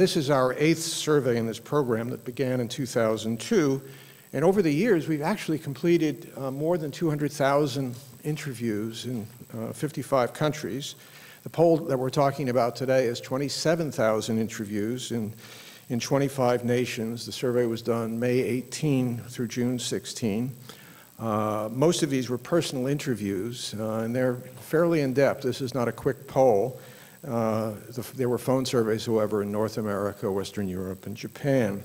This is our 8th survey in this program that began in 2002. And over the years, we've actually completed more than 200,000 interviews in 55 countries. The poll that we're talking about today is 27,000 interviews in 25 nations. The survey was done May 18 through June 16. Most of these were personal interviews, and they're fairly in-depth. This is not a quick poll. There were phone surveys, however, in North America, Western Europe, and Japan.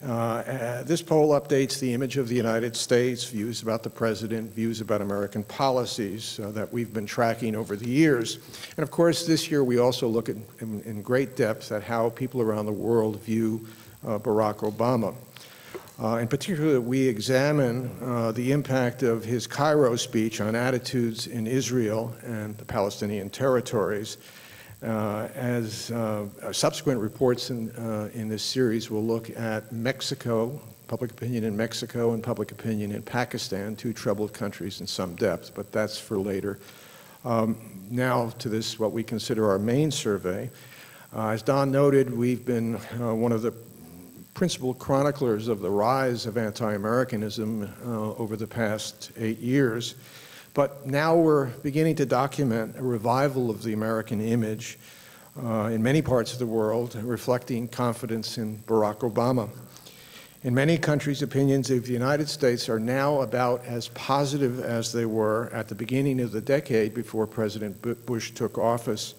This poll updates the image of the United States, views about the president, views about American policies that we've been tracking over the years. And of course, this year we also look at, in great depth at how people around the world view Barack Obama. In particular, we examine the impact of his Cairo speech on attitudes in Israel and the Palestinian territories. As subsequent reports in this series will look at Mexico, public opinion in Mexico and public opinion in Pakistan, two troubled countries in some depth, but that's for later. Now to this, what we consider our main survey. As Don noted, we've been one of the principal chroniclers of the rise of anti-Americanism over the past 8 years. But now we're beginning to document a revival of the American image in many parts of the world, reflecting confidence in Barack Obama. In many countries, opinions of the United States are now about as positive as they were at the beginning of the decade before President Bush took office.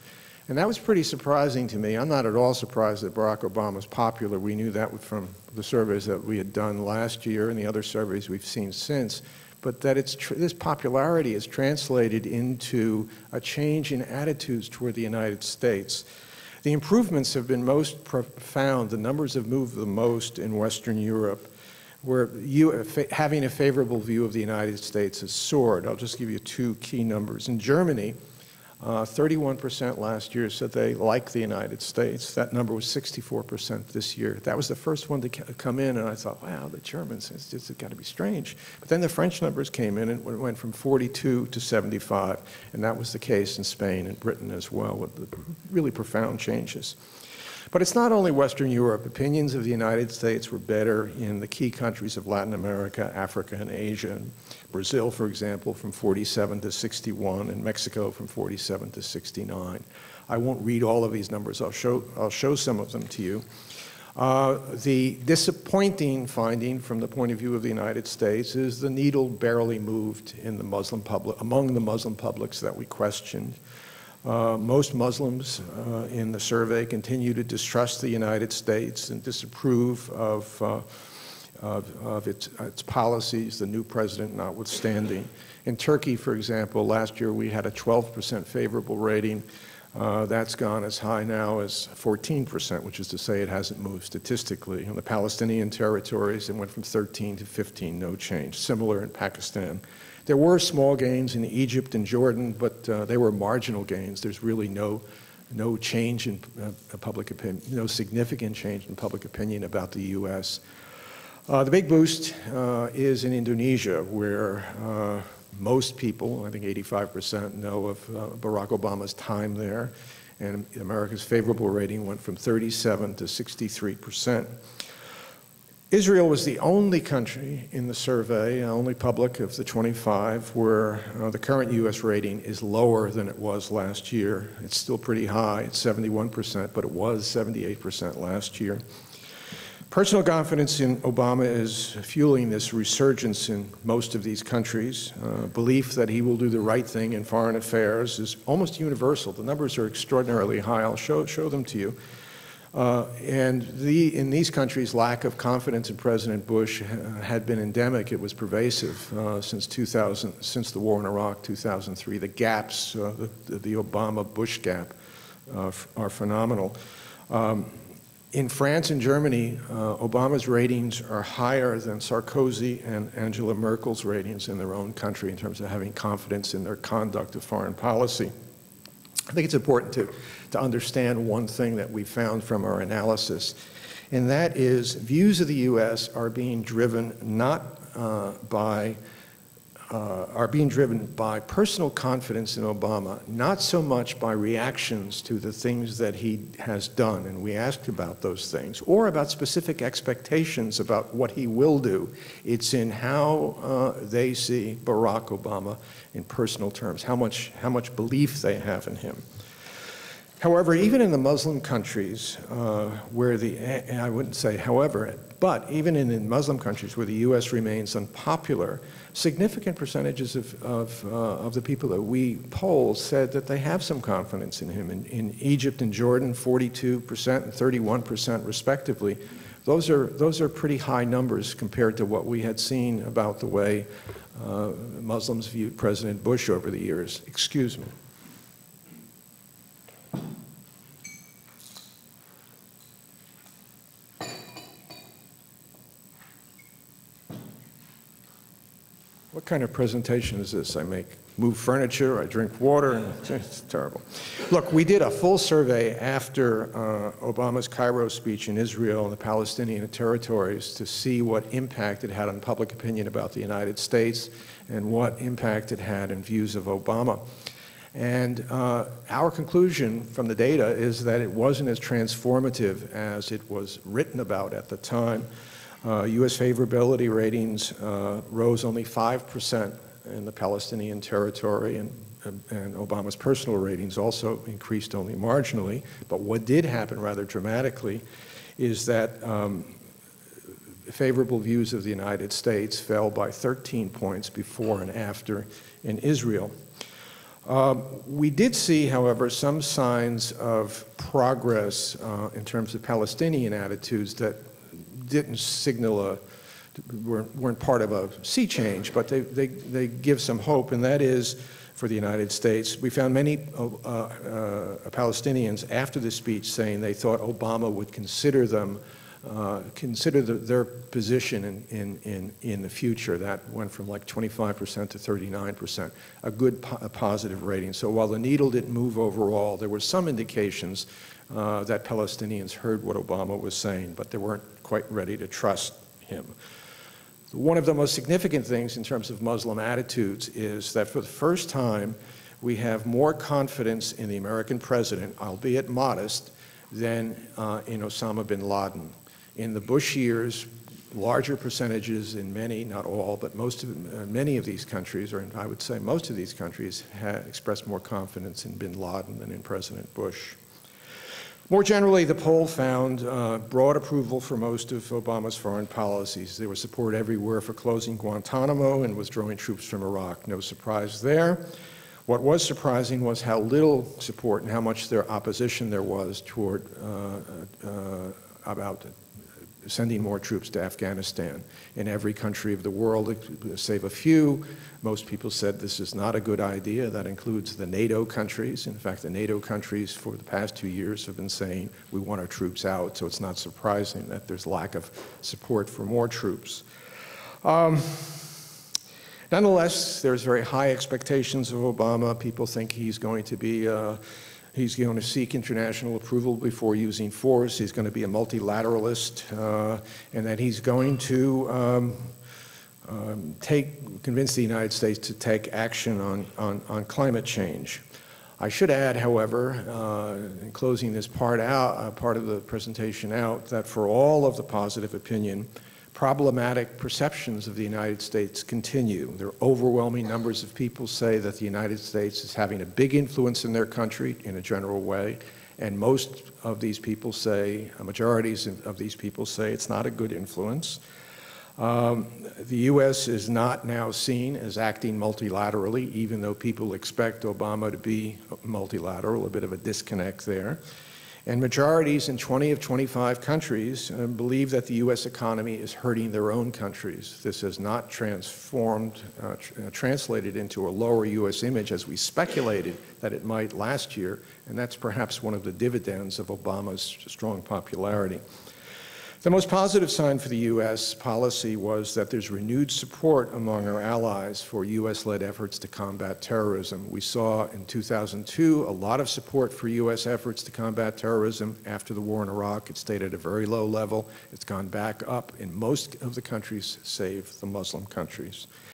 And that was pretty surprising to me. I'm not at all surprised that Barack Obama is popular. We knew that from the surveys that we had done last year and the other surveys we've seen since. But that this popularity is translated into a change in attitudes toward the United States. The improvements have been most profound. The numbers have moved the most in Western Europe, where having a favorable view of the United States has soared. I'll just give you two key numbers. In Germany, 31% last year said they like the United States. That number was 64% this year. That was the first one to come in, and I thought, wow, the Germans, it's got to be strange. But then the French numbers came in, and it went from 42 to 75, and that was the case in Spain and Britain as well, with the really profound changes. But it's not only Western Europe. Opinions of the United States were better in the key countries of Latin America, Africa, and Asia. Brazil, for example, from 47 to 61, and Mexico from 47 to 69. I won't read all of these numbers. I'll show some of them to you. The disappointing finding from the point of view of the United States is the needle barely moved in the Muslim public, among the Muslim publics that we questioned. Most Muslims in the survey continue to distrust the United States and disapprove of its policies, the new president notwithstanding. In Turkey, for example, last year we had a 12% favorable rating. That's gone as high now as 14%, which is to say it hasn't moved statistically. In the Palestinian territories, it went from 13 to 15, no change. Similar in Pakistan. There were small gains in Egypt and Jordan, but they were marginal gains. There's really no change in public opinion, no significant change in public opinion about the U.S. The big boost is in Indonesia, where most people, I think 85%, know of Barack Obama's time there, and America's favorable rating went from 37 to 63%. Israel was the only country in the survey, only public of the 25, where the current U.S. rating is lower than it was last year. It's still pretty high, it's 71%, but it was 78% last year. Personal confidence in Obama is fueling this resurgence in most of these countries. Belief that he will do the right thing in foreign affairs is almost universal. The numbers are extraordinarily high. I'll show them to you. In these countries, lack of confidence in President Bush had been endemic. It was pervasive since the war in Iraq, 2003. The gaps, the Obama-Bush gap, are phenomenal. In France and Germany, Obama's ratings are higher than Sarkozy and Angela Merkel's ratings in their own country in terms of having confidence in their conduct of foreign policy. I think it's important to understand one thing that we found from our analysis, and that is views of the U.S. are being driven not by are being driven by personal confidence in Obama, not so much by reactions to the things that he has done, and we asked about those things, or about specific expectations about what he will do. It's in how they see Barack Obama in personal terms, how much belief they have in him. However, even in the Muslim countries where I wouldn't say however, but even in the Muslim countries where the U.S. remains unpopular, significant percentages of the people that we polled said that they have some confidence in him. In Egypt and Jordan, 42% and 31% respectively. Those are pretty high numbers compared to what we had seen about the way Muslims viewed President Bush over the years. Excuse me. What kind of presentation is this? I move furniture, I drink water, and it's terrible. Look, we did a full survey after Obama's Cairo speech in Israel and the Palestinian territories to see what impact it had on public opinion about the United States and what impact it had in views of Obama. And our conclusion from the data is that it wasn't as transformative as it was written about at the time. U.S. favorability ratings rose only 5% in the Palestinian territory, and Obama's personal ratings also increased only marginally. But what did happen rather dramatically is that favorable views of the United States fell by 13 points before and after in Israel. We did see, however, some signs of progress in terms of Palestinian attitudes that didn't signal weren't part of a sea change, but they give some hope, and that is for the United States. We found many Palestinians after the speech saying they thought Obama would consider their position in the future. That went from like 25% to 39%, a good positive rating. So while the needle didn't move overall, there were some indications that Palestinians heard what Obama was saying, but they weren't quite ready to trust him. One of the most significant things in terms of Muslim attitudes is that for the first time, we have more confidence in the American president, albeit modest, than in Osama bin Laden. In the Bush years, larger percentages in many, not all, but many of these countries, or I would say most of these countries, had expressed more confidence in bin Laden than in President Bush. More generally, the poll found broad approval for most of Obama's foreign policies. There was support everywhere for closing Guantanamo and withdrawing troops from Iraq. No surprise there. What was surprising was how little support and how much opposition there was toward about sending more troops to Afghanistan. In every country of the world, save a few, most people said this is not a good idea. That includes the NATO countries. In fact, the NATO countries for the past 2 years have been saying we want our troops out, so it's not surprising that there's lack of support for more troops. Nonetheless, there's very high expectations of Obama. People think he's going to be he's going to seek international approval before using force. He's going to be a multilateralist, and that he's going to convince the United States to take action on climate change. I should add, however, in closing this part of the presentation out, that for all of the positive opinion, problematic perceptions of the United States continue. There are overwhelming numbers of people say that the United States is having a big influence in their country in a general way, and most of these people say, majorities of these people say it's not a good influence. The U.S. is not now seen as acting multilaterally, even though people expect Obama to be multilateral, a bit of a disconnect there. And majorities in 20 of 25 countries believe that the U.S. economy is hurting their own countries. This has not translated into a lower U.S. image as we speculated that it might last year, and that's perhaps one of the dividends of Obama's strong popularity. The most positive sign for the U.S. policy was that there's renewed support among our allies for U.S.-led efforts to combat terrorism. We saw in 2002 a lot of support for U.S. efforts to combat terrorism. After the war in Iraq, it stayed at a very low level. It's gone back up in most of the countries, save the Muslim countries.